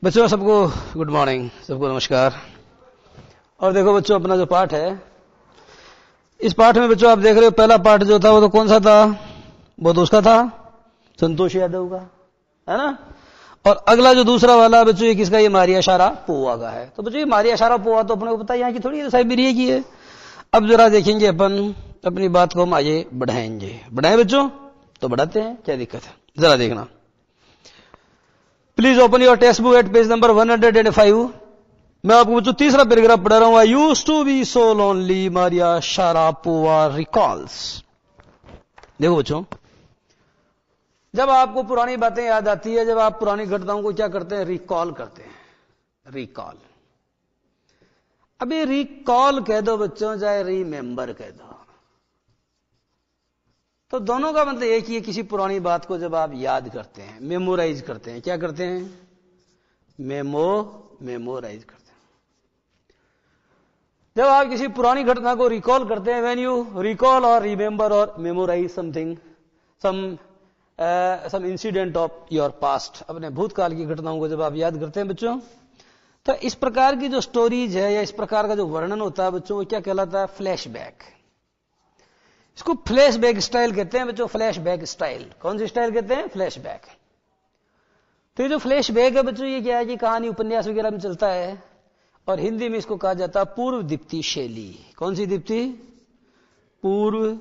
बच्चों सबको good morning, सबको नमस्कार। और देखो बच्चों, अपना जो पाठ है, इस पाठ में बच्चों आप देख रहे हो, पहला पाठ जो था वो तो कौन सा था? वो तो उसका था, संतोष यादव का, है ना। और अगला जो दूसरा वाला बच्चों, ये किसका? ये मारिया शारापोवा का है। तो बच्चों ये मारिया शारापोवा तो अपने को पता है यहाँ की थोड़ी है, साइबेरिया की है। अब जरा देखेंगे अपन, अपनी बात को हम आगे बढ़ाएंगे। बढ़ाएं बच्चों? तो बढ़ाते हैं, क्या दिक्कत है, जरा देखना। Please open your text book at page number 105। मैं आपको बच्चों तीसरा पैराग्राफ पढ़ा रहा हूं। I used to be so lonely, Maria Sharapova recalls. देखो बच्चों, जब आपको पुरानी बातें याद आती है, जब आप पुरानी घटनाओं को क्या करते हैं? रिकॉल करते हैं। रिकॉल, अभी रिकॉल कह दो बच्चों, चाहे रिमेंबर कह दो, तो दोनों का मतलब एक ही है। किसी पुरानी बात को जब आप याद करते हैं, मेमोराइज करते हैं, क्या करते हैं? मेमोराइज करते हैं। जब आप किसी पुरानी घटना को रिकॉल करते हैं, व्हेन यू रिकॉल और रिमेंबर और memorise something, some incident of your past, अपने भूतकाल की घटनाओं को जब आप याद करते हैं बच्चों, तो इस प्रकार की जो स्टोरीज है या इस प्रकार का जो वर्णन होता है बच्चों, वो क्या कहलाता है? फ्लैशबैक। इसको फ्लैशबैक स्टाइल कहते हैं बच्चों। फ्लैशबैक स्टाइल, कौन सी स्टाइल कहते हैं? फ्लैशबैक। तो ये जो फ्लैशबैक है बच्चों, ये क्या है कि कहानी उपन्यास वगैरह में चलता है, और हिंदी में इसको कहा जाता है पूर्व दीप्ति शैली। कौन सी दीप्ति? पूर्व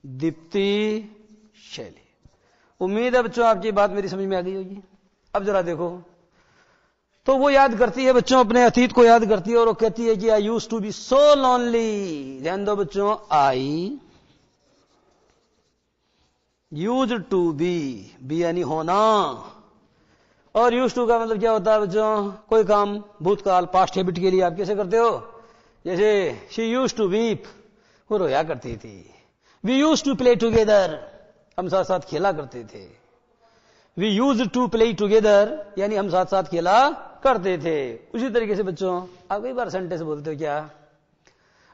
दीप्ति शैली। उम्मीद है बच्चों आपकी बात मेरी समझ में आ गई होगी। अब जरा देखो, तो वो याद करती है बच्चों, अपने अतीत को याद करती है, और वो कहती है कि I used to be so lonely. ध्यान दो बच्चों, आई यूज्ड टू बी यानी होना, और यूज्ड टू का मतलब क्या होता है बच्चों? कोई काम भूतकाल, पास्ट हैबिट के लिए आप कैसे करते हो? जैसे शी यूज्ड टू वीप, वो रोया करती थी। We used to play together, हम साथ साथ खेला करते थे। We used to play together यानी हम साथ साथ खेला करते थे। उसी तरीके से बच्चों आप कई बार सेंटेंस बोलते हो, क्या?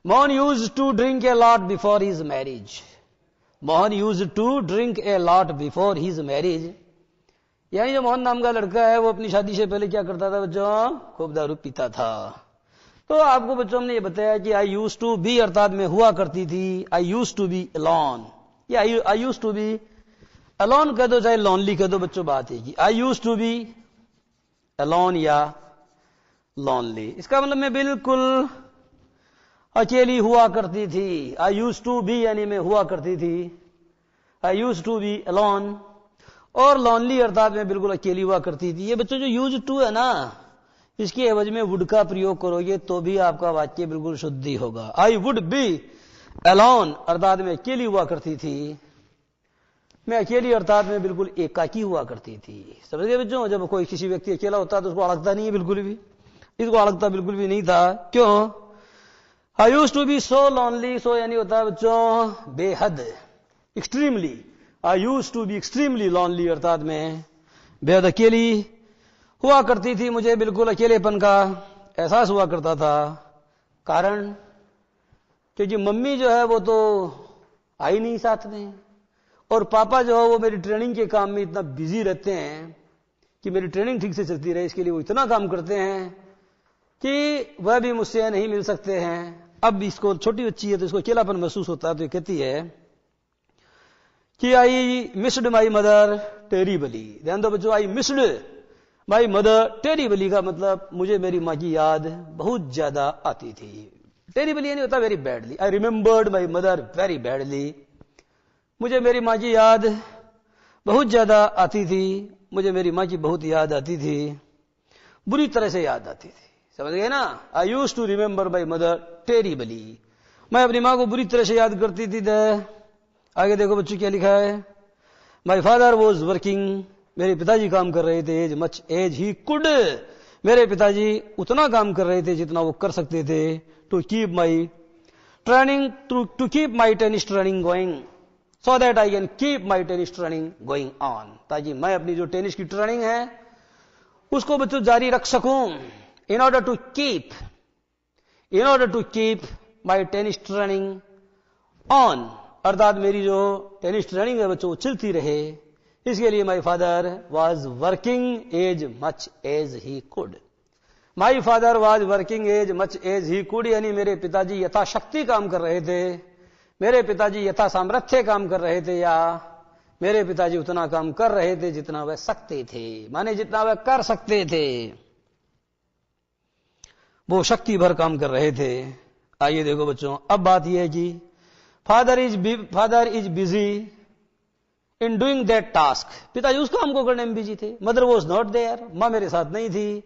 Mohan used to drink a lot before his marriage. Mohan used to drink a lot before his marriage, यानी जो मोहन नाम का लड़का है, वो अपनी शादी से पहले क्या करता था बच्चों? खूब दारू पीता था। तो आपको बच्चों हमने ये बताया कि आई यूज टू बी अर्थात में हुआ करती थी। आई यूज टू बी अलोन, या आई यूज टू बी अलोन कह दो, चाहे लॉनली कह दो बच्चों, बात है कि आई यूज टू बी अलोन या लॉनली। इसका मतलब मैं बिल्कुल अकेली हुआ करती थी। आई यूज टू बी यानी मैं हुआ करती थी। आई यूज टू बी अलोन, और लॉनली अर्थात में बिल्कुल अकेली हुआ करती थी। ये बच्चों जो यूज टू है ना, इसके एवज में वुड का प्रयोग करोगे तो भी आपका वाक्य बिल्कुल शुद्ध ही होगा। आई वुड बी अलोन अर्थात में अकेली हुआ करती थी। मैं अकेली अर्थात में बिल्कुल एकाकी हुआ करती थी। समझ गए बच्चों? जब कोई किसी व्यक्ति अकेला होता है तो उसको अड़कता नहीं है बिल्कुल भी, इसको अड़कता बिल्कुल भी नहीं था। क्यों? I used to be so lonely, so यानी होता है बच्चों बेहद, extremely. I used to be extremely lonely अर्थात में बेहद अकेली हुआ करती थी। मुझे बिल्कुल अकेलेपन का एहसास हुआ करता था। कारण, क्योंकि मम्मी जो है वो तो आई नहीं साथ में, और पापा जो है वो मेरी ट्रेनिंग के काम में इतना बिजी रहते हैं कि मेरी ट्रेनिंग ठीक से चलती रहे, इसके लिए वो इतना काम करते हैं कि वह भी मुझसे नहीं मिल सकते हैं। अब इसको, छोटी बच्ची है तो इसको अकेलापन महसूस होता है, तो ये कहती है कि I missed my mother terribly. ध्यान दो बच्चों, I missed my mother terribly का मतलब मुझे मेरी माँ की याद बहुत ज्यादा आती थी। टेरिबली यानी होता very badly. I remembered my mother very badly, मुझे मेरी माँ की याद बहुत ज्यादा आती थी। मुझे मेरी माँ की बहुत याद आती थी, बुरी तरह से याद आती थी। समझ गए ना? I used to remember my mother terribly, मैं अपनी माँ को बुरी तरह से याद करती थी। आगे देखो बच्चों क्या लिखा है। माई फादर वॉज वर्किंग, मेरे पिताजी काम कर रहे थे। As much as he could, मेरे पिताजी उतना काम कर रहे थे जितना वो कर सकते थे। To keep my training, to keep my tennis training going, so that I can keep my tennis training going on, ताकि मैं अपनी जो टेनिस की ट्रेनिंग है उसको बच्चों जारी रख सकूं। In order to keep my tennis training on अर्थात मेरी जो टेनिस ट्रेनिंग है बच्चों वो चलती रहे। इसके लिए my father was working as much as he could. My father was working as much as he could, यानी मेरे पिताजी यथाशक्ति काम कर रहे थे, मेरे पिताजी यथा सामर्थ्य काम कर रहे थे, या मेरे पिताजी उतना काम कर रहे थे जितना वह सकते थे, माने जितना वह कर सकते थे, वो शक्ति भर काम कर रहे थे। आइए देखो बच्चों, अब बात यह है कि father is busy in doing that task, पिताजी उस काम को करने में बिजी थे। मदर वॉज नॉट देयर, मां मेरे साथ नहीं थी।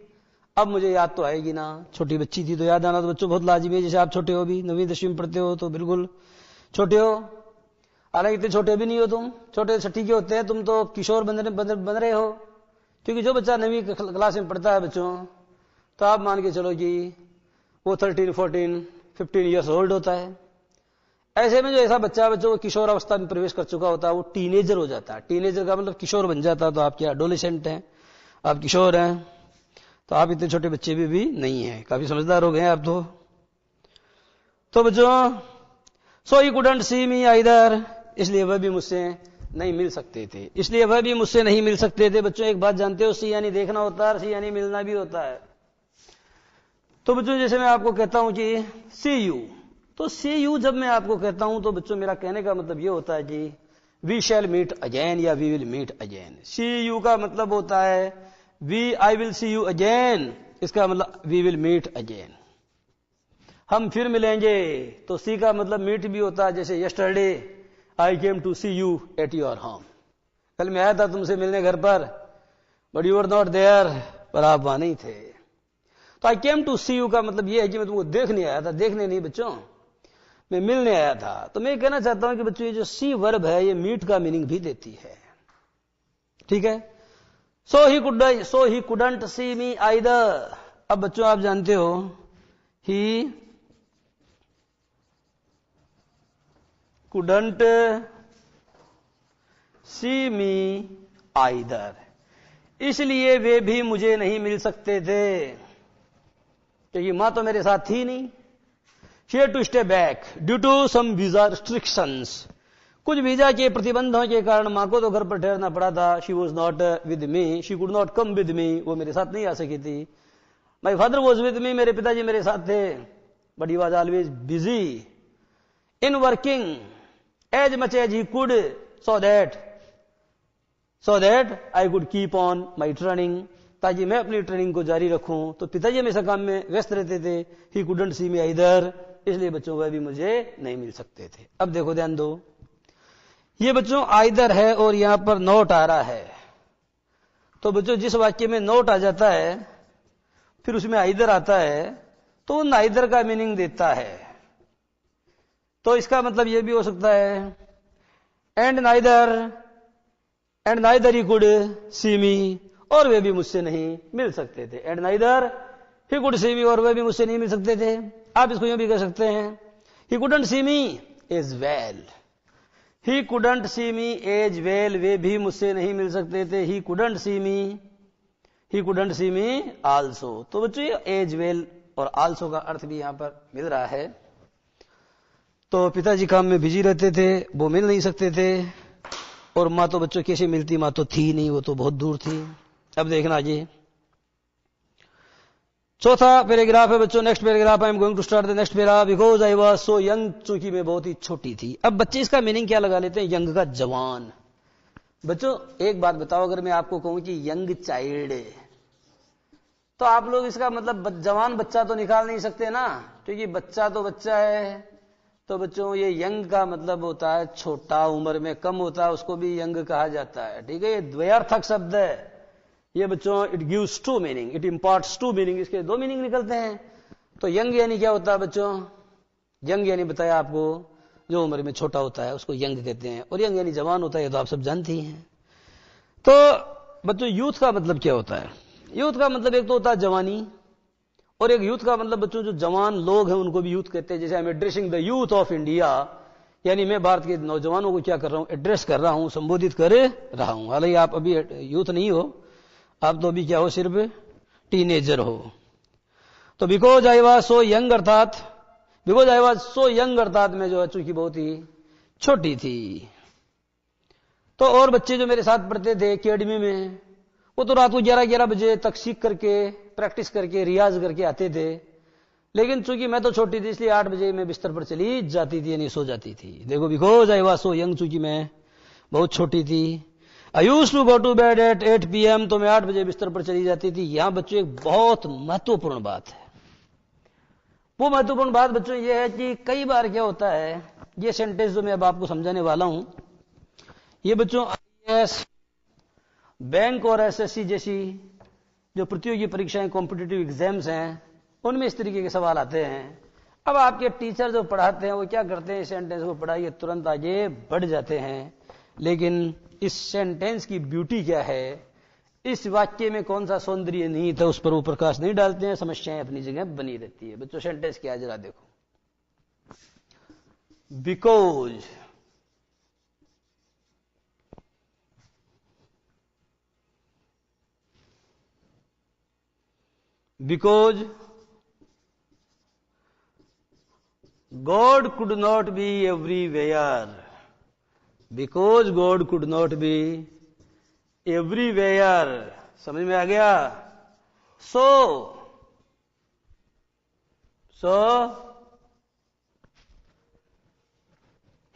अब मुझे याद तो आएगी ना, छोटी बच्ची थी तो याद आना तो बच्चों बहुत लाजमी है। जैसे आप छोटे हो, भी 9वीं 10वीं में पढ़ते हो तो बिल्कुल छोटे हो, हालांकि इतने छोटे भी नहीं हो तुम, छोटे छठी के होते हैं, तुम तो किशोर बन रहे हो। क्योंकि जो बच्चा 9वीं क्लास में पढ़ता है बच्चों, तो आप मान के चलो कि वो 13, 14, 15 ईयर्स ओल्ड होता है। ऐसे में जो ऐसा बच्चा बच्चों किशोर अवस्था में प्रवेश कर चुका होता है, वो टीनेजर हो जाता है। टीनेजर का मतलब किशोर बन जाता है। तो आप क्या एडोलेसेंट हैं, आप किशोर हैं, तो आप इतने छोटे बच्चे भी नहीं हैं, काफी समझदार हो गए हैं आप तो बच्चों, सो he couldn't see me either, इसलिए वह भी मुझसे नहीं मिल सकते थे, इसलिए वह भी मुझसे नहीं मिल सकते थे। बच्चों एक बात जानते हो, सी यानी देखना होता है, सी यानी मिलना भी होता है। तो बच्चों जैसे मैं आपको कहता हूं कि सी यू, तो सी यू जब मैं आपको कहता हूं तो बच्चों मेरा कहने का मतलब यह होता है कि वी शैल मीट अगेन या we will meet again. See you का मतलब होता है I will see you again, इसका मतलब वी विल मीट अगेन, हम फिर मिलेंगे। तो सी का मतलब मीट भी होता है, जैसे yesterday I came to see you at your home, कल मैं आया था तुमसे मिलने घर पर, but you are not there, पर आप वहां नहीं थे। तो आई केम टू सी यू का मतलब यह है कि मैं तुमको देखने आया था, देखने नहीं बच्चों, मैं मिलने आया था। तो मैं कहना चाहता हूं कि बच्चों ये जो सी वर्ब है ये मीट का मीनिंग भी देती है, ठीक है। So he couldn't see me either. अब बच्चों आप जानते हो ही कुडंट सी मी आइदर, इसलिए वे भी मुझे नहीं मिल सकते थे, क्योंकि मां तो मेरे साथ थी नहीं। She had to stay back due to some visa restrictions, कुछ वीजा के प्रतिबंधों के कारण मां को तो घर पर ठहरना पड़ा था। She was not with me, she could not come with me, वो मेरे साथ नहीं आ सकी थी। My father was with me, मेरे पिताजी मेरे साथ थे, but he was always busy in working as much as he could, so that I could keep on my training, ताकि मैं अपनी ट्रेनिंग को जारी रखूं। तो पिताजी हमेशा काम में व्यस्त रहते थे। He couldn't see me either, इसलिए बच्चों वह भी मुझे नहीं मिल सकते थे। अब देखो ध्यान दो, ये बच्चों आइदर है और यहां पर नॉट आ रहा है। तो बच्चों जिस वाक्य में नॉट आ जाता है फिर उसमें आइदर आता है, तो नाइदर का मीनिंग देता है। तो इसका मतलब यह भी हो सकता है and neither he could see me, और वे भी मुझसे नहीं मिल सकते थे। And neither he could see me, और वे भी मुझसे नहीं मिल सकते थे। आप इसको यूं भी कह सकते हैं, he couldn't see me as well, he couldn't see me as well, वे भी मुझसे नहीं मिल सकते थे। He couldn't see me also. तो बच्चों एज वेल और आल्सो का अर्थ भी यहां पर मिल रहा है। तो पिताजी काम में बिजी रहते थे, वो मिल नहीं सकते थे, और मां तो बच्चों कैसे मिलती, मां तो थी नहीं, वो तो बहुत दूर थी। अब देखना जी चौथा पैराग्राफ है बच्चों, next paragraph. I am going to start the next para. Because I was so young, चूंकि मैं बहुत ही छोटी थी। अब बच्चे इसका मीनिंग क्या लगा लेते हैं, यंग का जवान। बच्चों एक बात बताओ, अगर मैं आपको कहूं कि यंग चाइल्ड, तो आप लोग इसका मतलब जवान बच्चा तो निकाल नहीं सकते ना, क्योंकि बच्चा तो बच्चा है। तो बच्चों ये यंग का मतलब होता है छोटा, उम्र में कम होता है, उसको भी यंग कहा जाता है, ठीक है। ये द्वयार्थक शब्द है ये बच्चों, it gives two meaning, it imports two meaning, इसके दो मीनिंग निकलते हैं। तो यंग यानी क्या होता है बच्चों, यंग यानी बताया आपको जो उम्र में छोटा होता है उसको यंग कहते हैं, और यंग यानी जवान होता है, तो आप सब जानती हैं। तो बच्चों यूथ का मतलब क्या होता है, यूथ का मतलब एक तो होता है जवानी, और एक यूथ का मतलब बच्चों जो जवान लोग हैं उनको भी यूथ कहते हैं। जैसे I am addressing the youth of India, यानी मैं भारत के नौजवानों को क्या कर रहा हूं, एड्रेस कर रहा हूं, संबोधित कर रहा हूं। हालांकि आप अभी यूथ नहीं हो, आप तो अभी क्या हो, सिर्फ टीनेजर हो। तो because I was so young अर्थात मैं जो है चूंकि बहुत ही छोटी थी। तो और बच्चे जो मेरे साथ पढ़ते थे एकेडमी में, वो तो रात को 11-11 बजे तक सीख करके प्रैक्टिस करके रियाज करके आते थे। लेकिन चूंकि मैं तो छोटी थी इसलिए 8 बजे मैं बिस्तर पर चली जाती थी, यानी सो जाती थी। देखो, because I was so young, चूंकि मैं बहुत छोटी थी। I used to go to bed at 8 PM, तो मैं 8 बजे बिस्तर पर चली जाती थी। यहां बच्चों एक बहुत महत्वपूर्ण बात है। वो महत्वपूर्ण बात बच्चों ये है कि कई बार क्या होता है, ये सेंटेंस जो मैं अब आपको समझाने वाला हूं, ये बच्चों IAS, बैंक और SSC जैसी जो प्रतियोगी परीक्षाएं, कॉम्पिटिटिव एग्जाम्स हैं, उनमें इस तरीके के सवाल आते हैं। अब आपके टीचर जो पढ़ाते हैं वो क्या करते हैं, इस सेंटेंस को पढ़ाइए तुरंत आगे बढ़ जाते हैं। लेकिन इस सेंटेंस की ब्यूटी क्या है, इस वाक्य में कौन सा सौंदर्य निहित है, उस पर वो प्रकाश नहीं डालते हैं। समस्याएं अपनी जगह बनी रहती है। बच्चों सेंटेंस क्या है जरा देखो। Because, because God could not be everywhere. Because God could not be everywhere. समझ में आ गया? So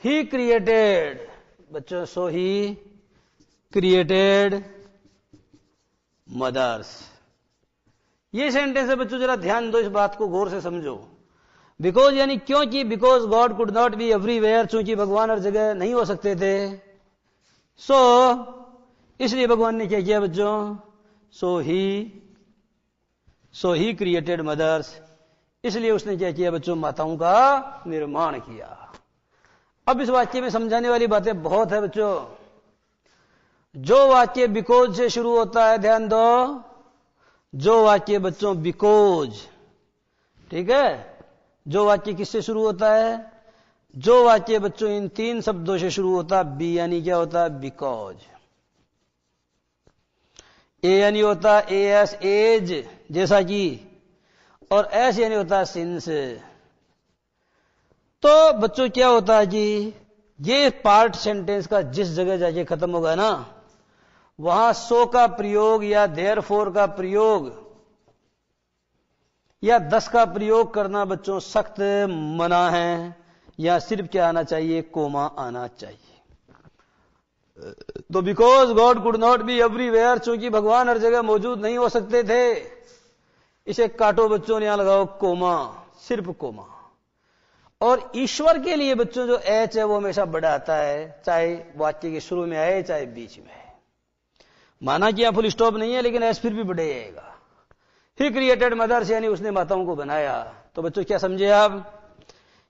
he created, बच्चों, so he created mothers. ये सेंटेंस है बच्चों, जरा ध्यान दो, इस बात को गौर से समझो। बिकॉज यानी क्योंकि, because God could not be everywhere, चूंकि भगवान हर जगह नहीं हो सकते थे। सो इसलिए भगवान ने क्या किया बच्चों, सो ही क्रिएटेड मदर्स, इसलिए उसने क्या किया बच्चों, माताओं का निर्माण किया। अब इस वाक्य में समझाने वाली बातें बहुत है बच्चों। जो वाक्य बिकॉज से शुरू होता है, ध्यान दो, जो वाक्य बच्चों बिकॉज, ठीक है, जो वाक्य किससे शुरू होता है, जो वाक्य बच्चों इन 3 शब्दों से शुरू होता है, बी यानी क्या होता है, बिकॉज, ए यानी होता है AS, एज, जैसा कि, और S यानी होता है सिंस। तो बच्चों क्या होता है कि ये पार्ट सेंटेंस का जिस जगह जाके खत्म होगा ना, वहां सो का प्रयोग या देयरफॉर का प्रयोग या 10 का प्रयोग करना बच्चों सख्त मना है। या सिर्फ क्या आना चाहिए, कोमा आना चाहिए। तो because God could not be everywhere, चूंकि भगवान हर जगह मौजूद नहीं हो सकते थे, इसे काटो बच्चों, यहां लगाओ कोमा, सिर्फ कोमा। और ईश्वर के लिए बच्चों जो H है वो हमेशा बड़ा आता है, चाहे वाक्य के शुरू में आए चाहे बीच में। माना कि यहां फुल स्टॉप नहीं है, लेकिन H फिर भी बढ़े जाएगा। ही क्रिएटेड मदर्स, यानी उसने माताओं को बनाया। तो बच्चों क्या समझे आप,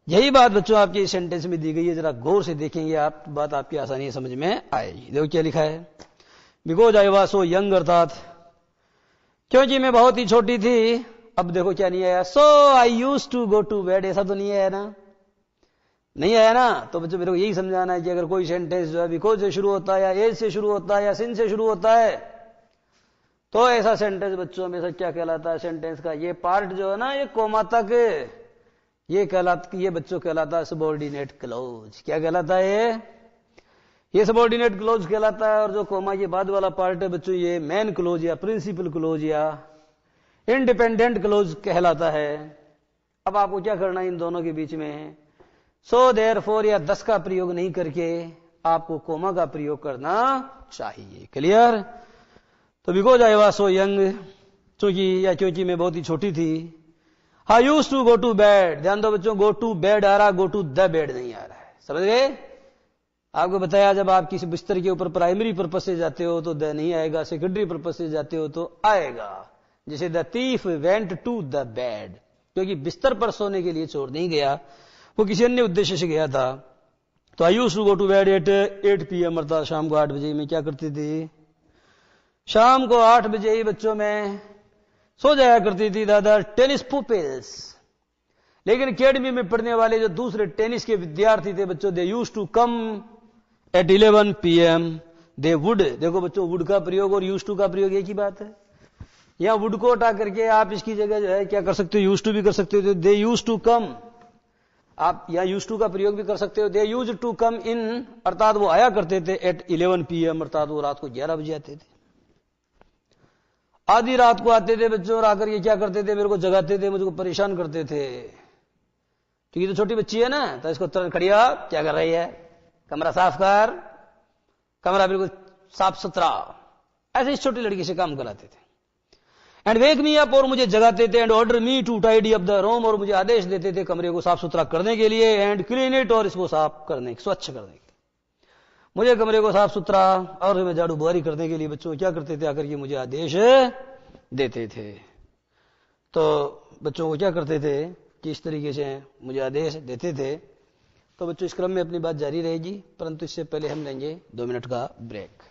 यही बात बच्चों आपकी इस सेंटेंस में दी गई है। जरा गौर से देखेंगे आप, बात आपकी आसानी समझ में आएगी। देखो क्या लिखा है, because I was so young, अर्थात क्योंकि मैं बहुत ही छोटी थी। अब देखो क्या नहीं आया, so I used to go to bed, ऐसा तो नहीं आया ना, नहीं आया ना। तो बच्चों मेरे को यही समझाना है कि अगर कोई सेंटेंस जो है बिकॉज से शुरू होता है या एज से शुरू होता है या सिन से शुरू होता है, तो ऐसा सेंटेंस बच्चों हमेशा क्या कहलाता है, सेंटेंस का ये पार्ट जो है ना, ये कोमा तक ये बच्चों कहलाता है सबऑर्डिनेट क्लोज। क्या कहलाता है, ये सबऑर्डिनेट क्लोज कहलाता है। और जो कोमा के बाद वाला पार्ट है बच्चों, ये मेन क्लोज या प्रिंसिपल क्लोज या इंडिपेंडेंट क्लोज कहलाता है। अब आपको क्या करना है इन दोनों के बीच में, सो देयरफॉर या 10 का प्रयोग नहीं करके आपको कोमा का प्रयोग करना चाहिए। क्लियर। तो because I was so young, क्योंकि मैं बहुत ही छोटी थी। I used to go to bed, ध्यान दो बच्चों, गो टू बेड आ रहा, गो टू द बेड नहीं आ रहा है, समझ गए। आपको बताया जब आप किसी बिस्तर के ऊपर प्राइमरी पर्पस से जाते हो तो द नहीं आएगा, सेकेंडरी पर्पस से जाते हो तो आएगा। जैसे the thief went to the bed, क्योंकि बिस्तर पर सोने के लिए चोर नहीं गया, वो किसी अन्य उद्देश्य से गया था। तो I used to go to bed at 8 PM, अर्थात शाम को 8 बजे में क्या करती थी, शाम को 8 बजे ही बच्चों में सो जाया करती थी दादा। टेनिस पुपिल्स, लेकिन अकेडमी में पढ़ने वाले जो दूसरे टेनिस के विद्यार्थी थे बच्चों, they used to come at 11 PM, they would. देखो बच्चों, वुड का प्रयोग और यूज्ड टू का प्रयोग एक ही बात है। यहां वुड को हटा करके आप इसकी जगह जो है क्या कर सकते हो, यूज्ड टू भी कर सकते हो। दे यूज्ड टू कम, आप यहां यूज टू का प्रयोग भी कर सकते हो। दे यूज टू कम इन, अर्थात वो आया करते थे एट 11 PM, अर्थात वो रात को 11 बजे आते थे। आधी रात को आते थे बच्चों, और आकर ये क्या करते थे, मेरे को जगाते थे, मुझको परेशान करते थे। तो ये तो छोटी बच्ची है ना, तो इसको तुरंत खड़िया, क्या कर रही है, कमरा साफ कर, कमरा बिल्कुल साफ सुथरा, ऐसे इस छोटी लड़की से काम कराते थे। एंड वेक मी अप, और मुझे जगाते थे, and order me to tidy up the room, और मुझे आदेश देते थे कमरे को साफ सुथरा करने के लिए, एंड क्लीन इट, और इसको साफ करने, स्वच्छ करने के, मुझे कमरे को साफ सुथरा और मैं झाड़ू बुहारी करने के लिए बच्चों क्या करते थे, आकर के मुझे आदेश देते थे। तो बच्चों को क्या करते थे कि इस तरीके से मुझे आदेश देते थे। तो बच्चों इस क्रम में अपनी बात जारी रहेगी, परंतु इससे पहले हम लेंगे 2 मिनट का ब्रेक।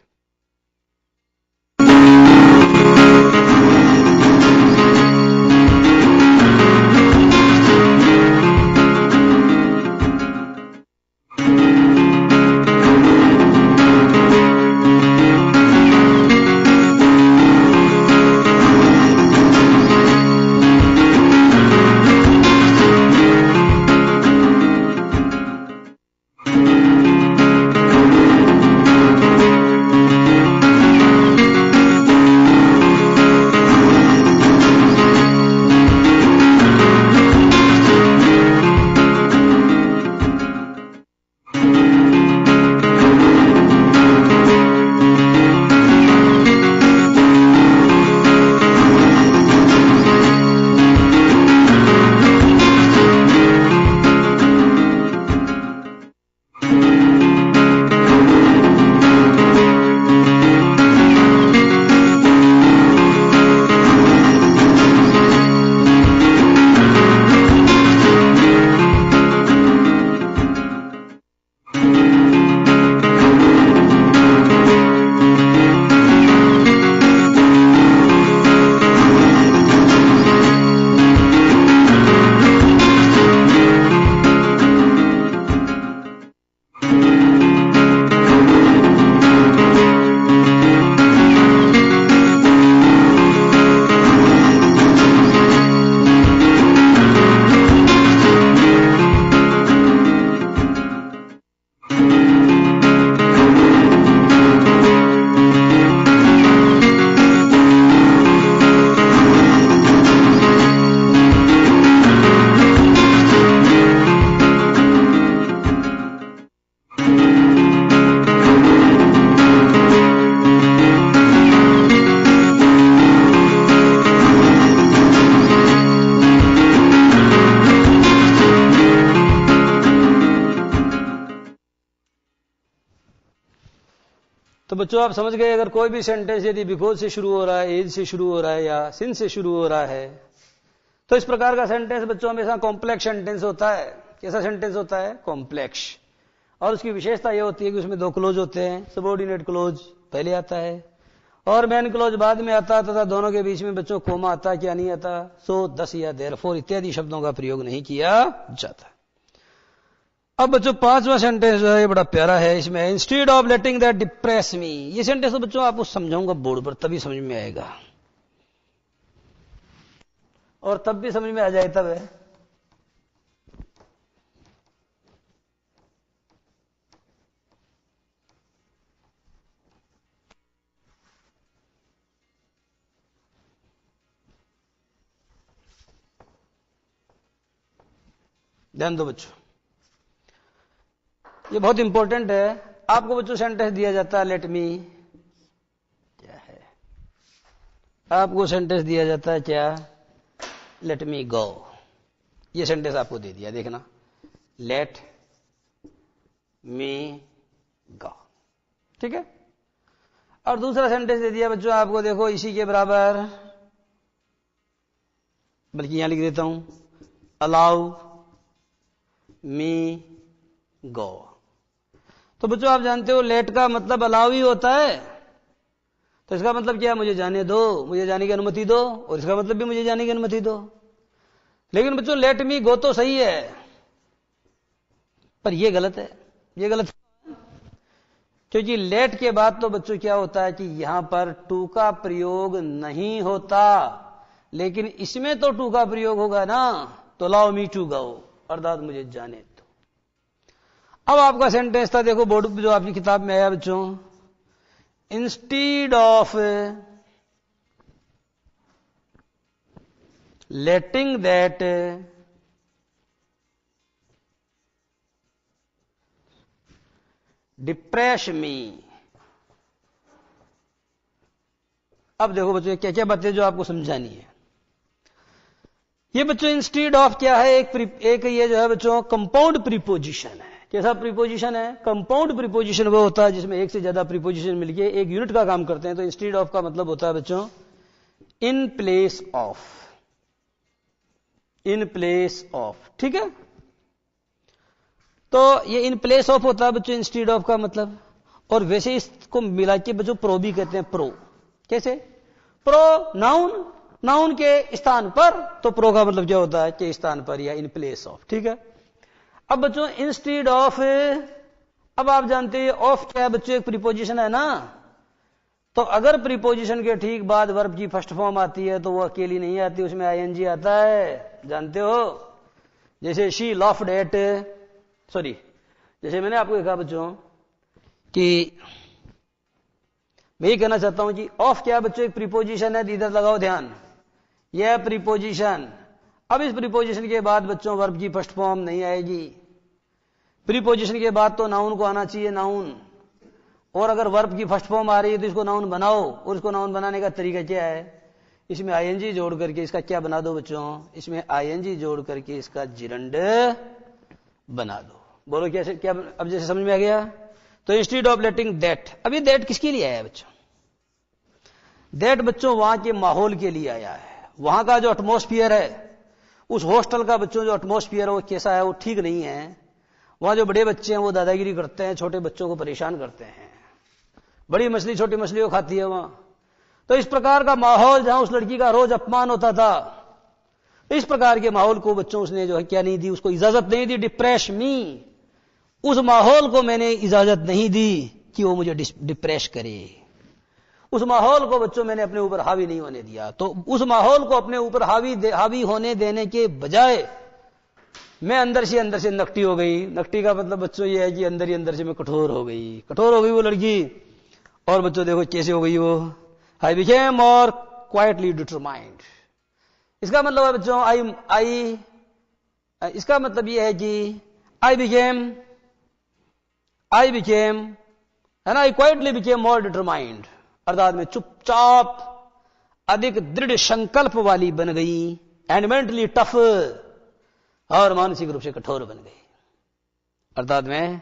तो बच्चों आप समझ गए, अगर कोई भी सेंटेंस यदि बिकॉज से शुरू हो रहा है, एज से शुरू हो रहा है, या सिंस से शुरू हो रहा है, तो इस प्रकार का सेंटेंस बच्चों हमेशा कॉम्प्लेक्स सेंटेंस होता है। कैसा सेंटेंस होता है? कॉम्प्लेक्स। और उसकी विशेषता यह होती है कि उसमें 2 क्लोज होते हैं। सबऑर्डिनेट क्लोज पहले आता है और मेन क्लोज बाद में आता है, तथा दोनों के बीच में बच्चों कोमा आता क्या नहीं आता। सो, दस या देयरफॉर इत्यादि शब्दों का प्रयोग नहीं किया जाता। अब बच्चों 5वां सेंटेंस जो है ये बड़ा प्यारा है। इसमें instead of letting that depress me, ये सेंटेंस तो बच्चों आपको समझाऊंगा बोर्ड पर, तभी समझ में आएगा, और तब भी समझ में आ जाए तब है। ध्यान दो बच्चों, ये बहुत इंपॉर्टेंट है। आपको बच्चों सेंटेंस दिया जाता है लेट मी, क्या है, आपको सेंटेंस दिया जाता है क्या, लेट मी गो। ये सेंटेंस आपको दे दिया, देखना, लेट मी गो, ठीक है। और दूसरा सेंटेंस दे दिया बच्चों आपको, देखो इसी के बराबर, बल्कि यहां लिख देता हूं, अलाउ मी गो। तो बच्चों आप जानते हो लेट का मतलब अलाउ ही होता है, तो इसका मतलब क्या है, मुझे जाने दो, मुझे जाने की अनुमति दो, और इसका मतलब भी मुझे जाने की अनुमति दो। लेकिन बच्चों लेट मी गो तो सही है, पर यह गलत है, यह गलत है, क्योंकि लेट के बाद तो बच्चों क्या होता है कि यहां पर टू का प्रयोग नहीं होता, लेकिन इसमें तो टू का प्रयोग होगा ना, तो अलाउ मी टू गो। अर्थात मुझे जाने दो। अब आपका सेंटेंस था, देखो बोर्ड जो आपकी किताब में आया बच्चों, instead of letting that depress me. अब देखो बच्चों क्या क्या बातें जो आपको समझानी है। ये बच्चों इंस्टीड ऑफ क्या है, एक ये जो है बच्चों कंपाउंड प्रीपोजिशन है। कैसा प्रीपोजिशन है? कंपाउंड प्रीपोजिशन वो होता है जिसमें एक से ज्यादा प्रीपोजिशन मिलके एक यूनिट का काम करते हैं। तो इंस्टीड ऑफ का मतलब होता है बच्चों in place of, in place of, ठीक है। तो ये इन प्लेस ऑफ होता है बच्चों इंस्टीड ऑफ का मतलब। और वैसे इसको मिला के बच्चों प्रो भी कहते हैं, प्रो। कैसे? प्रो नाउन, नाउन के स्थान पर, तो प्रो का मतलब क्या होता है के स्थान पर या इन प्लेस ऑफ, ठीक है। अब बच्चों इंस्टीड ऑफ, अब आप जानते हैं ऑफ क्या है बच्चों, एक प्रीपोजिशन है ना। तो अगर प्रीपोजिशन के ठीक बाद वर्ब की फर्स्ट फॉर्म आती है तो वो अकेली नहीं आती, उसमें आईएनजी आता है, जानते हो। जैसे शी लॉफ्ड एट, सॉरी, जैसे मैंने आपको कहा बच्चों कि मैं ये कहना चाहता हूं कि ऑफ क्या बच्चों एक प्रीपोजिशन है, इधर लगाओ ध्यान, यह प्रीपोजिशन। अब इस प्रीपोजिशन के बाद बच्चों वर्ब की फर्स्ट फॉर्म नहीं आएगी। प्रीपोजिशन के बाद तो नाउन को आना चाहिए, नाउन। और अगर वर्ब की फर्स्ट फॉर्म आ रही है तो इसको नाउन बनाओ। और इसको नाउन बनाने का तरीका क्या है? इसमें आईएनजी जोड़ करके इसका क्या बना दो बच्चों, इसमें आईएनजी जोड़ करके इसका जिरंड बना दो। बोलो कैसे, क्या अब जैसे समझ में आ गया? तो इंस्टीड ऑफ लेटिंग दैट, अब ये दैट किसके लिए आया है बच्चों? दैट बच्चों वहां के माहौल के लिए आया है। वहां का जो एटमॉस्फियर है, उस हॉस्टल का बच्चों जो एटमॉस्फियर है वो कैसा है, वो ठीक नहीं है। वहां जो बड़े बच्चे हैं वो दादागिरी करते हैं, छोटे बच्चों को परेशान करते हैं। बड़ी मछली छोटी मछली को खाती है वहां। तो इस प्रकार का माहौल, जहां उस लड़की का रोज अपमान होता था, इस प्रकार के माहौल को बच्चों उसने जो है क्या नहीं दी, उसको इजाजत नहीं दी, डिप्रेस मी। उस माहौल को मैंने इजाजत नहीं दी कि वो मुझे डिप्रेस करे। उस माहौल को बच्चों मैंने अपने ऊपर हावी नहीं होने दिया। तो उस माहौल को अपने ऊपर हावी होने देने के बजाय मैं अंदर से नकटी हो गई। नकटी का मतलब बच्चों ये है कि अंदर ही अंदर से मैं कठोर हो गई। कठोर हो गई वो लड़की। और बच्चों देखो कैसे हो गई वो, I became more quietly determined. इसका मतलब है बच्चों इसका मतलब ये है कि आई बिकेम है ना, आई क्वाइटली बिकेम मोर डिटरमाइंड, अर्थात में चुपचाप अधिक दृढ़ संकल्प वाली बन गई, एंड मेंटली टफ, और मानसिक रूप से कठोर बन गई। अर्थात में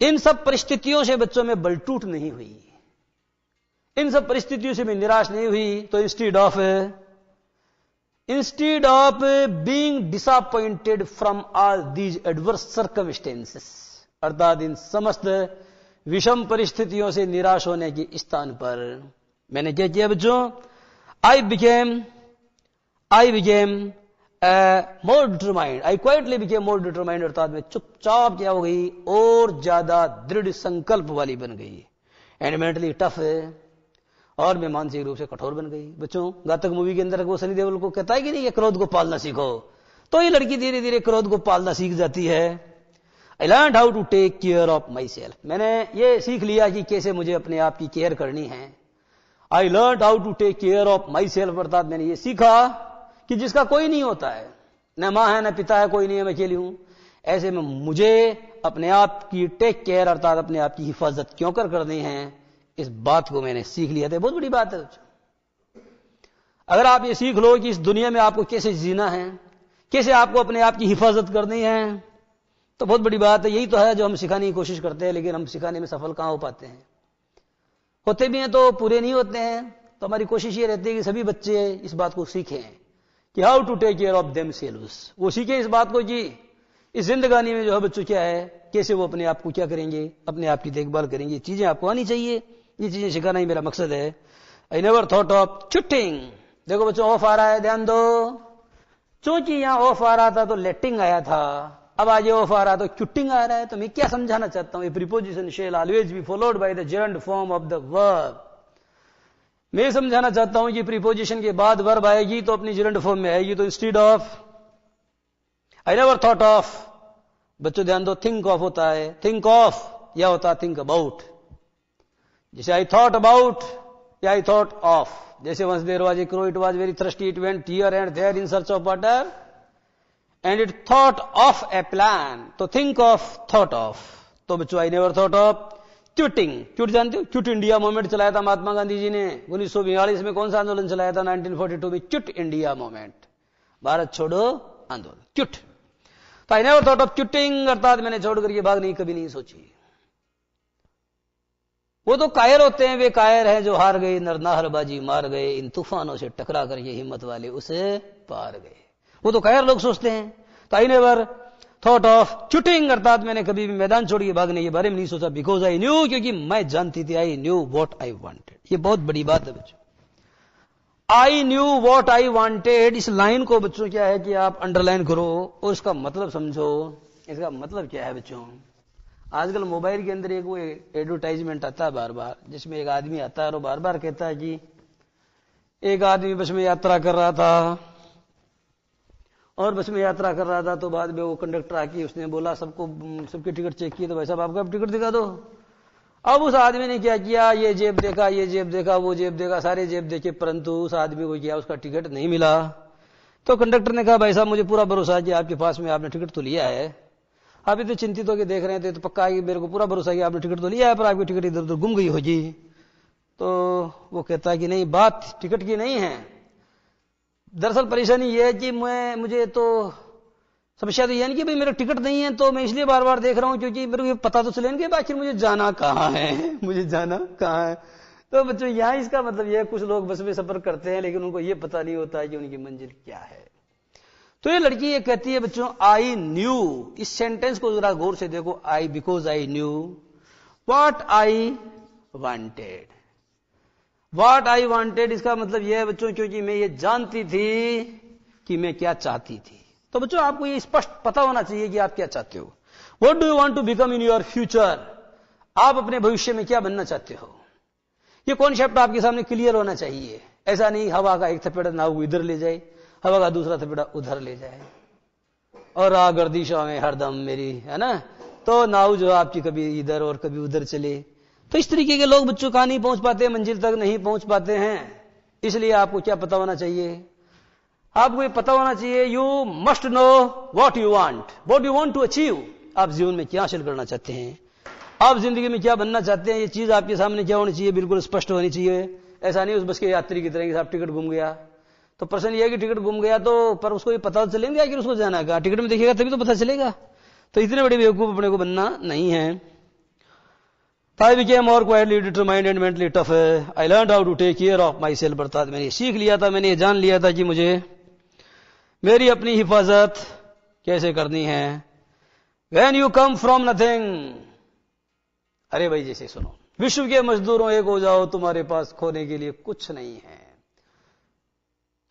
इन सब परिस्थितियों से बच्चों में बलटूट नहीं हुई, इन सब परिस्थितियों से मैं निराश नहीं हुई। तो instead of being disappointed from all these adverse circumstances, अर्थात इन समस्त विषम परिस्थितियों से निराश होने के स्थान पर मैंने क्या किया बच्चों, I became more determined, I quietly became more determined, अर्थात में चुपचाप क्या हो गई, और ज्यादा दृढ़ संकल्प वाली बन गई, एंड मेंटली टफ, और मैं मानसिक रूप से कठोर बन गई। बच्चों घातक मूवी के अंदर वो सनी देओल को कहता है कि नहीं, ये क्रोध को पालना सीखो। तो ये लड़की धीरे धीरे क्रोध को पालना सीख जाती है। I learn how to take care of myself, मैंने ये सीख लिया कि कैसे मुझे अपने आप की केयर करनी है। I learn how to take care of myself, अर्थात मैंने ये सीखा कि जिसका कोई नहीं होता है, न मां है न पिता है, कोई नहीं है, मैं अकेली हूं। ऐसे में मुझे अपने आप की टेक केयर, अर्थात अपने आप की हिफाजत क्यों करनी है, इस बात को मैंने सीख लिया था। बहुत बड़ी बात है। अगर आप ये सीख लो कि इस दुनिया में आपको कैसे जीना है, कैसे आपको अपने आप की हिफाजत करनी है, तो बहुत बड़ी बात है। यही तो है जो हम सिखाने की कोशिश करते हैं, लेकिन हम सिखाने में सफल कहां हो पाते हैं। होते भी हैं तो पूरे नहीं होते हैं। तो हमारी कोशिश ये रहती है कि सभी बच्चे इस बात को सीखें कि how to take care of themselves. वो सीखें इस बात को कि इस जिंदगानी में जो है बच्चों क्या है, कैसे वो अपने आप को क्या करेंगे, अपने आप की देखभाल करेंगे। चीजें आपको आनी चाहिए, ये चीजें सिखाना ही मेरा मकसद है। I never thought of quitting. देखो बच्चों ऑफ आ रहा है, ध्यान दो। चूंकि यहां ऑफ आ रहा था तो लेटिंग आया था, अब आज ऑफ आ रहा है तो चुटिंग आ रहा है। तो मैं क्या समझाना चाहता हूं, ये preposition shell always be followed by the gerund form of the verb. मैं समझाना चाहता हूं कि प्रीपोजिशन के बाद वर्ब आएगी तो अपनी जेरंड फॉर्म में आएगी। तो instead of I never thought of, बच्चों ध्यान दो, थिंक ऑफ होता है, थिंक ऑफ या होता है थिंक अबाउट। जैसे आई थॉट अबाउट या आई थॉट ऑफ। जैसे once there was a crow, it was very thirsty, it went here and there in search of water and it thought of a plan. तो think of, thought of. तो बच्चों I never thought of quitting. Quit जानते हो, quit India movement चलाया था महात्मा गांधी जी ने 1942 में। कौन सा आंदोलन चलाया था? 1942 में क्विट इंडिया मूवमेंट, भारत छोड़ो आंदोलन, क्विट। तो आई नेवर थॉट ऑफ क्विटिंग, अर्थात मैंने छोड़ करके भागने की कभी नहीं सोची। वो तो कायर होते हैं, वे कायर हैं जो हार गए, नरनाहरबाजी मार गए, इन तूफानों से टकरा करके हिम्मत वाले उसे पार गए। वो तो कायर लोग सोचते हैं। तो आई नेवर थॉट ऑफ क्विटिंग, अर्थात मैंने कभी भी मैदान छोड़ के भागने के बारे में नहीं सोचा। बिकॉज आई न्यू, क्योंकि मैं जानती थी, I knew what I wanted. ये बहुत बड़ी बात है बच्चों, I knew what I wanted. इस लाइन को बच्चों क्या है कि आप अंडरलाइन करो और इसका मतलब समझो। इसका मतलब क्या है बच्चों? आजकल मोबाइल के अंदर एक वो एडवर्टाइजमेंट आता है बार बार, जिसमें एक आदमी आता है और बार बार कहता है कि एक आदमी बस में यात्रा कर रहा था और बस में यात्रा कर रहा था, तो बाद में वो कंडक्टर आके उसने बोला सबकी टिकट चेक की, तो भाई साहब आपका टिकट दिखा दो। अब उस आदमी ने क्या किया, ये जेब देखा, ये जेब देखा, वो जेब देखा, सारे जेब देखे, परंतु उस आदमी को क्या उसका टिकट नहीं मिला। तो कंडक्टर ने कहा भाई साहब मुझे पूरा भरोसा है कि आपके पास में आपने टिकट तो लिया है, आप इतने चिंतित होकर देख रहे थे, तो पक्का है कि मेरे को पूरा भरोसा है कि आपने टिकट तो लिया है, पर आपकी टिकट इधर उधर गुम गई होगी। तो वो कहता है कि नहीं, बात टिकट की नहीं है, दरअसल परेशानी ये है कि मुझे तो समस्या तो ये नहीं कि भाई मेरा टिकट नहीं है, तो मैं इसलिए बार बार देख रहा हूं क्योंकि मेरे को पता तो चले कि आखिर मुझे जाना कहाँ है, मुझे जाना कहाँ है। तो बच्चों यहाँ इसका मतलब यह है, कुछ लोग बस में सफर करते हैं लेकिन उनको ये पता नहीं होता है कि उनकी मंजिल क्या है। तो ये लड़की ये कहती है बच्चों, आई न्यू। इस सेंटेंस को जरा गौर से देखो, I because I knew what I wanted. What I wanted इसका मतलब यह है बच्चों, क्योंकि मैं ये जानती थी कि मैं क्या चाहती थी। तो बच्चों आपको ये स्पष्ट पता होना चाहिए कि आप क्या चाहते हो। What do you want to become in your future. आप अपने भविष्य में क्या बनना चाहते हो, ये कॉन्सेप्ट आपके सामने क्लियर होना चाहिए। ऐसा नहीं हवा का एक थपेड़ा नाव को इधर ले जाए, हवा का दूसरा थपेड़ा उधर ले जाए और गर्दिशों में हरदम मेरी, है ना, तो नाव जो आपकी कभी इधर और कभी उधर चले। तो इस तरीके के लोग बच्चों कहां नहीं पहुंच पाते, मंजिल तक नहीं पहुंच पाते हैं। इसलिए आपको क्या पता होना चाहिए, आपको ये पता होना चाहिए, you must know what you want to achieve. आप जीवन में क्या हासिल करना चाहते हैं, आप जिंदगी में क्या बनना चाहते हैं, ये चीज आपके सामने क्या होनी चाहिए, बिल्कुल स्पष्ट होनी चाहिए। ऐसा नहीं उस बस के यात्री की तरह कि साहब टिकट गुम गया, तो प्रश्न ये है कि टिकट गुम गया तो पर उसको ये पता चलेगा कि उसको जाना कहा, टिकट में देखिएगा तभी तो पता चलेगा। तो इतने बड़े बेवकूफ अपने को बनना नहीं है। I became more quietly determined and mentally tough. I learned how to take care of myself. अर्थात मैंने सीख लिया था, मैंने ये जान लिया था कि मुझे मेरी अपनी हिफाजत कैसे करनी है। When you come from nothing, अरे भाई जैसे सुनो, विश्व के मजदूरों एक हो जाओ, तुम्हारे पास खोने के लिए कुछ नहीं है,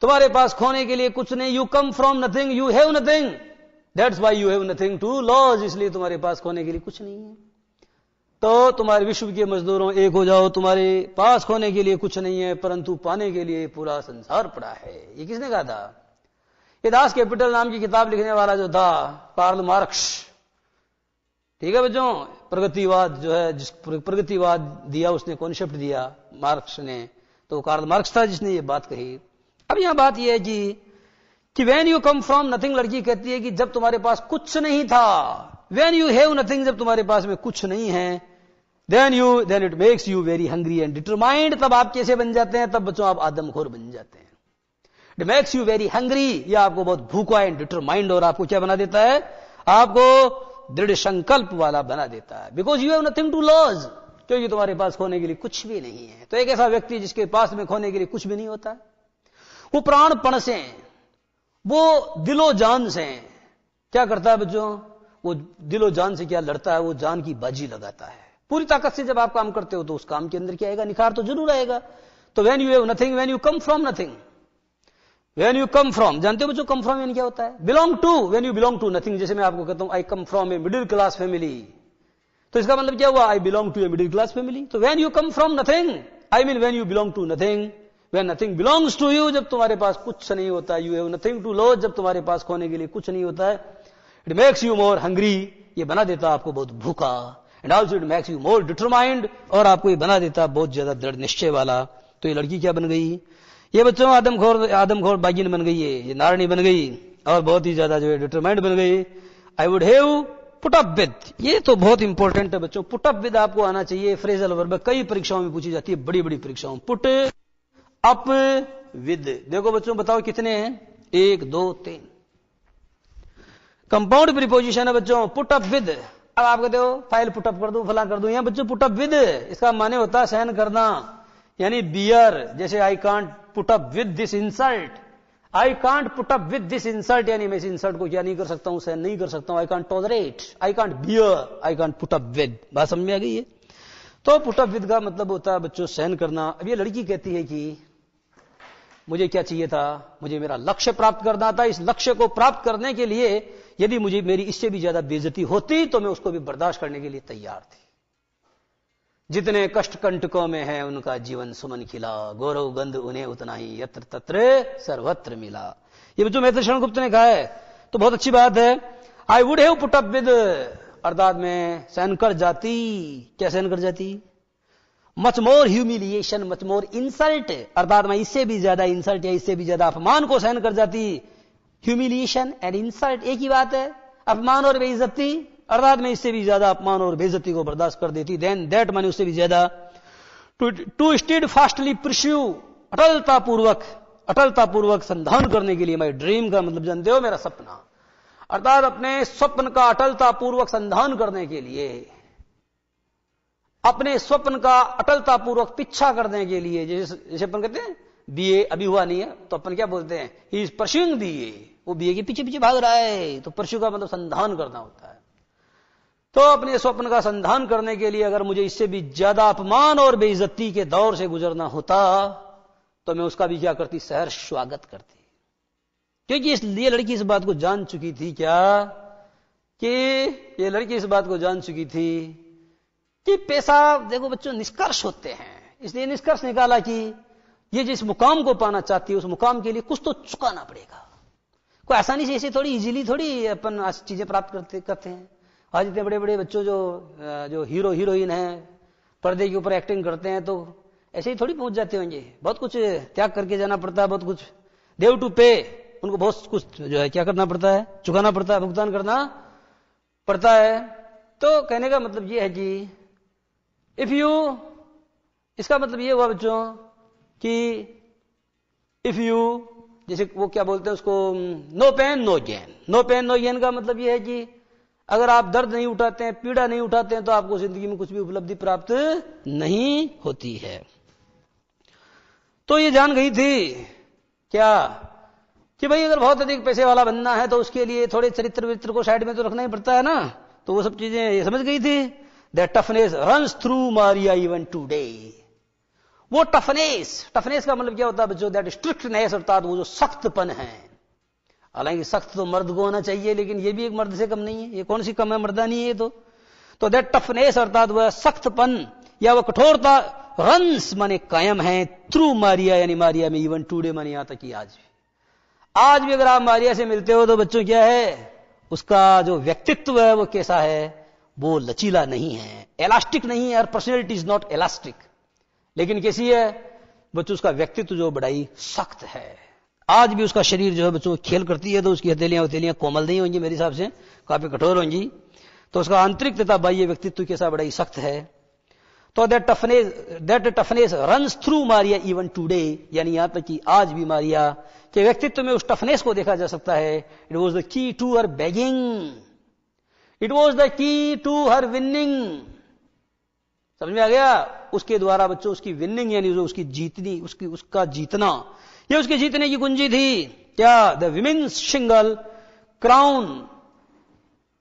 तुम्हारे पास खोने के लिए कुछ नहीं। You come from nothing, you have nothing, that's why you have nothing to loss. इसलिए तुम्हारे पास खोने के लिए कुछ नहीं है। तो तुम्हारे विश्व के मजदूरों एक हो जाओ, तुम्हारे पास खोने के लिए कुछ नहीं है परंतु पाने के लिए पूरा संसार पड़ा है। ये किसने कहा था? ये दास कैपिटल नाम की किताब लिखने वाला जो था कार्ल मार्क्स, ठीक है बच्चों, प्रगतिवाद जो है, जिस प्रगतिवाद दिया उसने, कॉन्सेप्ट दिया मार्क्स ने, तो कार्ल मार्क्स था जिसने ये बात कही। अब यहां बात यह है कि when you come from nothing, लड़की कहती है कि जब तुम्हारे पास कुछ नहीं था, व्हेन यू हैव नथिंग, जब तुम्हारे पास में कुछ नहीं है, then it makes you very hungry and determined. तब आप कैसे बन जाते हैं? तब बच्चों आप आदमखोर बन जाते हैं। It makes you very hungry, यह आपको बहुत भूखा एंड डिटरमाइंड, और आपको क्या बना देता है? आपको दृढ़ संकल्प वाला बना देता है। Because you have nothing to loss, क्योंकि तुम्हारे पास खोने के लिए कुछ भी नहीं है। तो एक ऐसा व्यक्ति जिसके पास में खोने के लिए कुछ भी नहीं होता, वो प्राणपण से, वो दिलो जान से क्या करता है बच्चों? वो दिलो जान से क्या लड़ता है? वो जान की बाजी लगाता है। पूरी ताकत से जब आप काम करते हो तो उस काम के अंदर क्या आएगा? निखार तो जरूर आएगा। तो when you have nothing, when you come from nothing, when you come from, जानते हो बच्चों कम फ्रॉम यानी क्या होता है? Belong to, when you belong to nothing. जैसे मैं आपको कहता हूं I come from a middle class family, तो इसका मतलब क्या हुआ? I belong to a middle class family. तो when you come from nothing, I mean when you belong to nothing, when nothing belongs to you, जब तुम्हारे पास कुछ नहीं होता, you have nothing to loss, जब तुम्हारे पास खोने के लिए कुछ नहीं होता है। It makes you more hungry, ये बना देता आपको बहुत भूखा, and also it makes you more determined, और आपको ये बना देता बहुत ज्यादा दृढ़ निश्चय वाला। तो ये लड़की क्या बन गई, ये बच्चों आदमखोर बागिन बन गई है, ये नारनी बन गई और बहुत ही ज्यादा जो है डिटरमाइंड बन गई। I would have put up with, ये तो बहुत इंपॉर्टेंट है बच्चों, पुट अप विद आपको आना चाहिए, फ्रेजल वर्ब कई परीक्षाओं में पूछी जाती है, बड़ी बड़ी परीक्षाओं। पुट अप विद, देखो बच्चों बताओ कितने हैं, 1 2 3 कंपाउंड प्रीपोजिशन है बच्चों, पुट अप विद। अब आप कहते हो फाइल पुट अप कर दूं, फला कर दूं, यहां बच्चों पुट अप विद इसका माने होता है सहन करना, यानी बियर। जैसे I can't put up with this insult, I can't put up with this insult, यानी मैं इस इंसल्ट को क्या नहीं कर सकता हूं, सहन नहीं कर सकता हूं। I can't tolerate, I can't beer, I can't put up with. बात समझ में आ गई है? तो पुट अप विद का मतलब होता है बच्चों सहन करना। अब ये लड़की कहती है कि मुझे क्या चाहिए था, मुझे मेरा लक्ष्य प्राप्त करना था, इस लक्ष्य को प्राप्त करने के लिए यदि मुझे मेरी इससे भी ज्यादा बेइज्जती होती तो मैं उसको भी बर्दाश्त करने के लिए तैयार थी। जितने कष्ट कंटकों में है उनका जीवन सुमन खिला, गौरव गंध उन्हें उतना ही यत्र तत्र सर्वत्र मिला। ये बच्चों मैत्रेय गुप्त ने कहा है, तो बहुत अच्छी बात है। I would have put up with, अर्थात मैं सहन कर जाती, क्या सहन कर जाती, much more humiliation, much more insult, अर्थात मैं इससे भी ज्यादा इंसल्ट या इससे भी ज्यादा अपमान को सहन कर जाती। ह्यूमिलिएशन एंड इंसल्ट एक ही बात है, अपमान और बेइज्जती, अर्थात मैं इससे भी ज्यादा अपमान और बेइज्जती को बर्दाश्त कर देती। देन दैट माने उससे भी ज्यादा। टू स्टेड फास्टली परस्यू, अटलता पूर्वक संधान करने के लिए, माई ड्रीम का मतलब जानते हो, मेरा सपना, अर्थात अपने स्वप्न का अटलता पूर्वक संधान करने के लिए, अपने स्वप्न का अटलता पूर्वक पीछा करने के लिए। जैसे अपन कहते हैं बीए अभी हुआ नहीं है तो अपन क्या बोलते हैं, ही इज परस्यूइंग बीए, वो बीए के पीछे पीछे भाग रहा है, तो परस्यू का मतलब संधान करना होता है। तो अपने स्वप्न का संधान करने के लिए अगर मुझे इससे भी ज्यादा अपमान और बेइज्जती के दौर से गुजरना होता तो मैं उसका भी क्या करती, सहर्ष स्वागत करती। क्योंकि ये लड़की इस बात को जान चुकी थी, क्या कि ये लड़की इस बात को जान चुकी थी कि पैसा, देखो बच्चों निष्कर्ष होते हैं, इसलिए निष्कर्ष निकाला कि ये जिस मुकाम को पाना चाहती है उस मुकाम के लिए कुछ तो चुकाना पड़ेगा। कोई आसानी से ऐसे थोड़ी इजीली थोड़ी अपन चीजें प्राप्त करते हैं। आज इतने बड़े बड़े बच्चों जो हीरो हीरोइन हैं पर्दे के ऊपर एक्टिंग करते हैं तो ऐसे ही थोड़ी पहुंच जाते होंगे, बहुत कुछ त्याग करके जाना पड़ता है, बहुत कुछ देव टू पे, उनको बहुत कुछ जो है क्या करना पड़ता है, चुकाना पड़ता है, भुगतान करना पड़ता है। तो कहने का मतलब ये है कि इफ यू, इसका मतलब ये हुआ बच्चों कि इफ यू, जैसे वो क्या बोलते हैं उसको, no pain no gain. No pain no gain का मतलब ये है कि अगर आप दर्द नहीं उठाते हैं, पीड़ा नहीं उठाते हैं, तो आपको जिंदगी में कुछ भी उपलब्धि प्राप्त नहीं होती है। तो ये जान गई थी क्या कि भाई अगर बहुत अधिक पैसे वाला बनना है तो उसके लिए थोड़े चरित्र वित्र को साइड में तो रखना ही पड़ता है ना, तो वो सब चीजें ये समझ गई थी। That toughness runs through Maria even today. वो टफनेस का मतलब क्या होता है बच्चों, दैट स्ट्रिक्टनेस, अर्थात वो जो सख्तपन है। हालांकि सख्त तो मर्द को होना चाहिए, लेकिन ये भी एक मर्द से कम नहीं है, ये कौन सी कम है, मर्दानी है ये तो दैट टफनेस अर्थात वह सख्तपन या वह कठोरता, रन्स माने कायम है, थ्रू मारिया यानी मारिया में, इवन टुडे माने यहां तक कि आज भी अगर आप मारिया से मिलते हो तो बच्चों क्या है, उसका जो व्यक्तित्व है वो कैसा है, वो लचीला नहीं है, इलास्टिक नहीं है, और पर्सनैलिटी इज नॉट इलास्टिक, लेकिन कैसी है बच्चों, उसका व्यक्तित्व जो बड़ा ही सख्त है। आज भी उसका शरीर जो है बच्चों खेल करती है तो उसकी हथेलियां कोमल नहीं होंगी, मेरे हिसाब से काफी कठोर होंगी, तो उसका आंतरिक तथा बाह्य व्यक्तित्व कैसा बड़ा ही सख्त है। तो that toughness runs through Maria even today, यानी यहां तक कि आज भी मारिया के व्यक्तित्व में उस टफनेस को देखा जा सकता है। It was the key to her beginning, it was the key to her winning. समझ में आ गया? उसके द्वारा बच्चों उसकी विनिंग यानी जो उसकी जीतनी, उसका जीतना, ये उसके जीतने की कुंजी थी। क्या? द विमेन्स सिंगल क्राउन,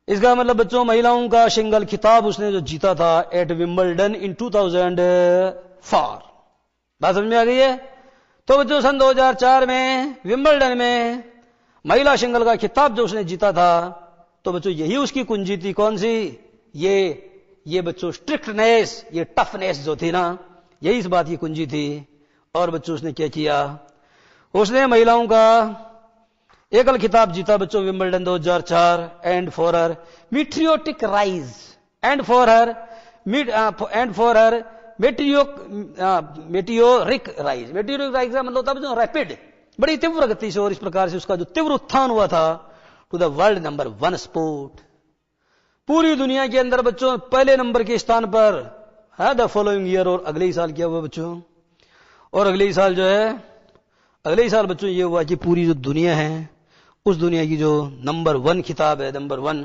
इसका मतलब बच्चों महिलाओं का सिंगल खिताब उसने जो जीता था एट विंबलडन इन 2004। बात समझ में आ गई है? तो बच्चों सन 2004 में विंबलडन में महिला सिंगल का खिताब जो उसने जीता था, तो बच्चों यही उसकी कुंजी थी। कौन सी? ये बच्चों स्ट्रिक्टनेस, ये टफनेस जो थी ना, यही इस बात की कुंजी थी। और बच्चों उसने क्या किया, उसने महिलाओं का एक अलखिताब जीता बच्चों Wimbledon 2004 and for her meteoric rise and for her meteoric rise. Meteoric rise का मतलब होता है बच्चों रैपिड, बड़ी तीव्र गति से, और इस प्रकार से उसका जो तीव्र उत्थान हुआ था to the world number 1 sport. पूरी दुनिया के अंदर बच्चों पहले नंबर के स्थान पर है द फॉलोइंग ईयर, और अगले ही साल क्या हुआ बच्चों, और अगले ही साल जो है, अगले ही साल बच्चों ये हुआ कि पूरी जो दुनिया है उस दुनिया की जो नंबर 1 खिताब है, नंबर 1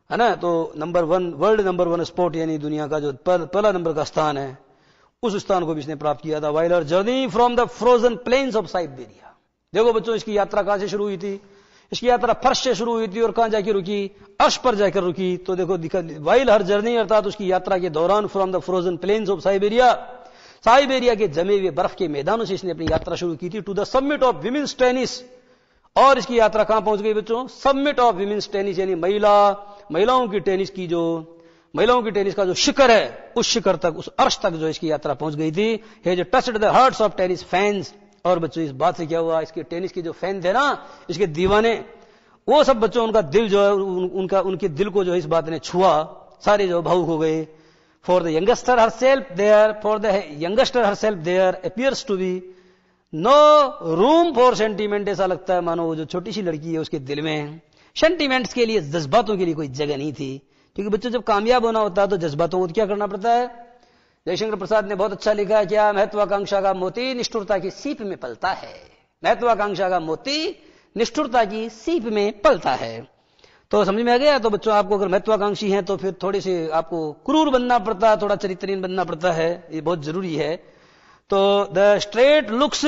है ना, तो नंबर 1 वर्ल्ड नंबर 1 स्पोर्ट यानी दुनिया का जो पहला नंबर का स्थान है, उस स्थान को भी इसने प्राप्त किया था। While our journey from the frozen plains of Siberia. देखो बच्चों इसकी यात्रा कहां से शुरू हुई थी, इसकी यात्रा फर्श से शुरू हुई थी और कहां जाकर रुकी, अर्श पर जाकर रुकी। तो देखो वाइल हर जर्नी अर्थात उसकी यात्रा के दौरान from the frozen plains of Siberia, Siberia के जमे हुए बर्फ के मैदानों से इसने अपनी यात्रा शुरू की थी to the summit of women's tennis. और इसकी यात्रा कहां पहुंच गई बच्चों, समिट ऑफ विमेन्स टेनिस यानी महिलाओं की टेनिस का जो शिखर है, उस शिखर तक, उस अर्श तक जो इसकी यात्रा पहुंच गई थी। हे जो touched the hearts of tennis fans. और बच्चों इस बात से क्या हुआ, इसके टेनिस के जो फैन थे ना, इसके दीवाने, वो सब बच्चों उनका दिल जो है, उनके दिल को जो है इस बात ने छुआ, सारे जो भावुक हो गए। For the youngster herself there appears to be no room for sentiment. ऐसा लगता है मानो वो जो छोटी सी लड़की है उसके दिल में सेंटीमेंट्स के लिए, जज्बातों के लिए कोई जगह नहीं थी। क्योंकि बच्चों जब कामयाब होना होता है तो जज्बातों को क्या करना पड़ता है। जयशंकर प्रसाद ने बहुत अच्छा लिखा है, क्या महत्वाकांक्षा का मोती निष्ठुरता की सीप में पलता है। महत्वाकांक्षा का मोती निष्ठुरता की सीप में पलता है। तो समझ में आ गया। तो बच्चों आपको अगर महत्वाकांक्षी हैं तो फिर थोड़े से आपको क्रूर बनना पड़ता है, थोड़ा चरित्रहीन बनना पड़ता है, ये बहुत जरूरी है। तो द स्ट्रेट लुक्स,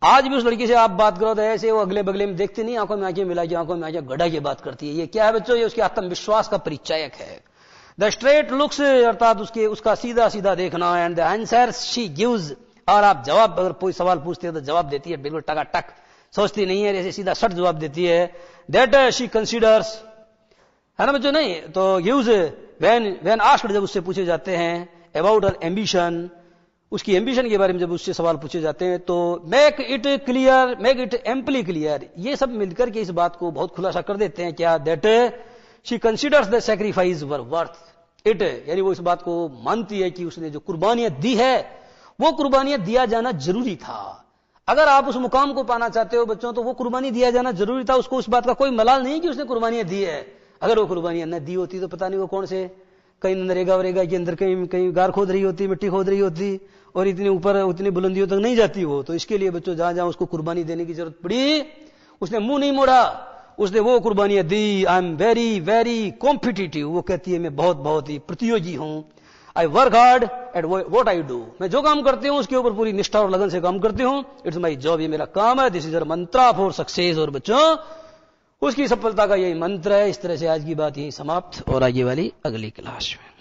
आज भी उस लड़की से आप बात करो तो ऐसे वो अगले बगले में देखते नहीं, आंखों में आंखें मिला के आंखों में आंखें गड़ा के बात करती है। ये क्या है बच्चों, ये उसके आत्मविश्वास का परिचायक है। द स्ट्रेट लुक्स अर्थात उसका सीधा सीधा देखना, and the answers she gives, और आप जवाब, अगर कोई सवाल पूछते हैं तो जवाब देती है बिल्कुल टकाटक, सोचती नहीं है, ऐसे सीधा सट जवाब देती है। दैट शी कंसीडर्स, है ना बच्चों, नहीं तो गिव्स व्हेन आस्क्ड, जब उससे पूछे जाते हैं अबाउट हर एम्बिशन, उसकी एम्बिशन के बारे में जब उससे सवाल पूछे जाते हैं, तो मेक इट एम्पली क्लियर, ये सब मिलकर के इस बात को बहुत खुलासा कर देते हैं। क्या, that she considers the sacrifice were worth it, यानी वो इस बात को मानती है कि उसने जो कुर्बानियां दी है वो कुर्बानियां दिया जाना जरूरी था। अगर आप उस मुकाम को पाना चाहते हो बच्चों, तो वो कुर्बानी दिया जाना जरूरी था। उसको उस बात का कोई मलाल नहीं कि उसने कुर्बानियां दी है। अगर वो कुर्बानियां न दी होती तो पता नहीं वो कौन से कहीं नरेगा वरेगा के अंदर कहीं गार खोद रही होती, मिट्टी खोद रही होती, और इतनी ऊपर उतनी बुलंदियों तक नहीं जाती वो। तो इसके लिए बच्चों जहां जहां उसको कुर्बानी देने की जरूरत पड़ी, उसने मुंह नहीं मोड़ा, उसने वो कुर्बानियां दी। I am very very competitive, वो कहती है मैं बहुत बहुत ही प्रतियोगी हूं। I work hard at what I do, मैं जो काम करती हूं उसके ऊपर पूरी निष्ठा और लगन से काम करती हूं। इट्स माई जॉब, ये मेरा काम है। This is a Mantra for success. और बच्चों उसकी सफलता का यही मंत्र है। इस तरह से आज की बात यही समाप्त, और आगे वाली अगली क्लास में।